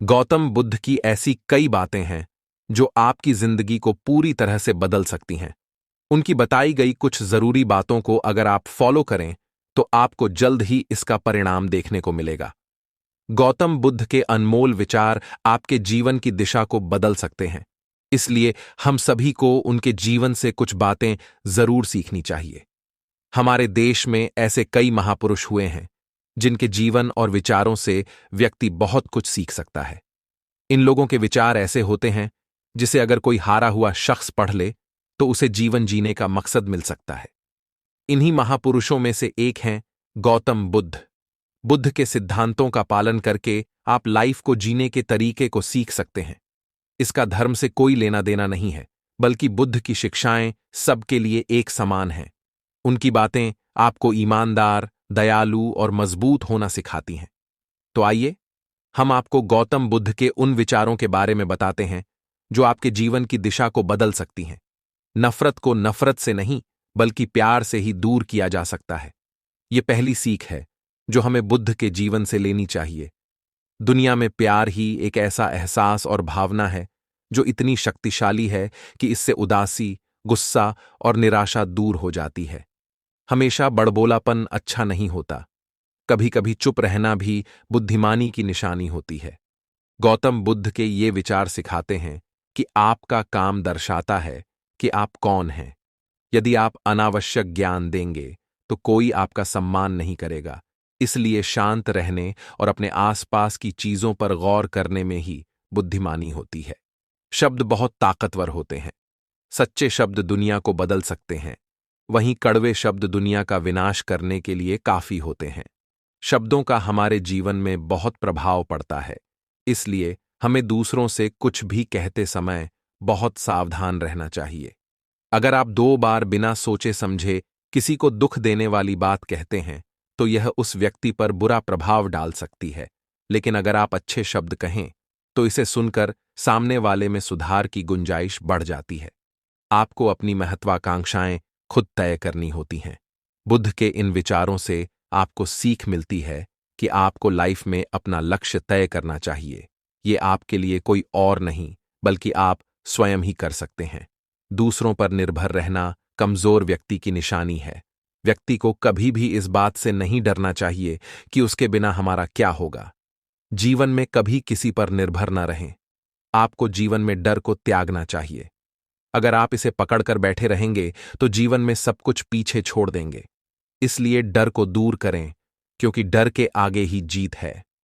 गौतम बुद्ध की ऐसी कई बातें हैं जो आपकी जिंदगी को पूरी तरह से बदल सकती हैं। उनकी बताई गई कुछ जरूरी बातों को अगर आप फॉलो करें तो आपको जल्द ही इसका परिणाम देखने को मिलेगा। गौतम बुद्ध के अनमोल विचार आपके जीवन की दिशा को बदल सकते हैं। इसलिए हम सभी को उनके जीवन से कुछ बातें जरूर सीखनी चाहिए। हमारे देश में ऐसे कई महापुरुष हुए हैं जिनके जीवन और विचारों से व्यक्ति बहुत कुछ सीख सकता है। इन लोगों के विचार ऐसे होते हैं जिसे अगर कोई हारा हुआ शख्स पढ़ ले तो उसे जीवन जीने का मकसद मिल सकता है। इन्हीं महापुरुषों में से एक हैं गौतम बुद्ध। बुद्ध के सिद्धांतों का पालन करके आप लाइफ को जीने के तरीके को सीख सकते हैं। इसका धर्म से कोई लेना देना नहीं है, बल्कि बुद्ध की शिक्षाएं सबके लिए एक समान हैं। उनकी बातें आपको ईमानदार, दयालु और मजबूत होना सिखाती हैं। तो आइए हम आपको गौतम बुद्ध के उन विचारों के बारे में बताते हैं जो आपके जीवन की दिशा को बदल सकती हैं। नफरत को नफरत से नहीं बल्कि प्यार से ही दूर किया जा सकता है। यह पहली सीख है जो हमें बुद्ध के जीवन से लेनी चाहिए। दुनिया में प्यार ही एक ऐसा एहसास और भावना है जो इतनी शक्तिशाली है कि इससे उदासी, गुस्सा और निराशा दूर हो जाती है। हमेशा बड़बोलापन अच्छा नहीं होता। कभी कभी चुप रहना भी बुद्धिमानी की निशानी होती है। गौतम बुद्ध के ये विचार सिखाते हैं कि आपका काम दर्शाता है कि आप कौन हैं। यदि आप अनावश्यक ज्ञान देंगे तो कोई आपका सम्मान नहीं करेगा। इसलिए शांत रहने और अपने आसपास की चीजों पर गौर करने में ही बुद्धिमानी होती है। शब्द बहुत ताकतवर होते हैं। सच्चे शब्द दुनिया को बदल सकते हैं, वहीं कड़वे शब्द दुनिया का विनाश करने के लिए काफी होते हैं। शब्दों का हमारे जीवन में बहुत प्रभाव पड़ता है, इसलिए हमें दूसरों से कुछ भी कहते समय बहुत सावधान रहना चाहिए। अगर आप 2 बार बिना सोचे समझे किसी को दुख देने वाली बात कहते हैं तो यह उस व्यक्ति पर बुरा प्रभाव डाल सकती है, लेकिन अगर आप अच्छे शब्द कहें तो इसे सुनकर सामने वाले में सुधार की गुंजाइश बढ़ जाती है। आपको अपनी महत्वाकांक्षाएं खुद तय करनी होती हैं। बुद्ध के इन विचारों से आपको सीख मिलती है कि आपको लाइफ में अपना लक्ष्य तय करना चाहिए। ये आपके लिए कोई और नहीं बल्कि आप स्वयं ही कर सकते हैं। दूसरों पर निर्भर रहना कमजोर व्यक्ति की निशानी है। व्यक्ति को कभी भी इस बात से नहीं डरना चाहिए कि उसके बिना हमारा क्या होगा। जीवन में कभी किसी पर निर्भर न रहें। आपको जीवन में डर को त्यागना चाहिए। अगर आप इसे पकड़कर बैठे रहेंगे तो जीवन में सब कुछ पीछे छोड़ देंगे। इसलिए डर को दूर करें, क्योंकि डर के आगे ही जीत है।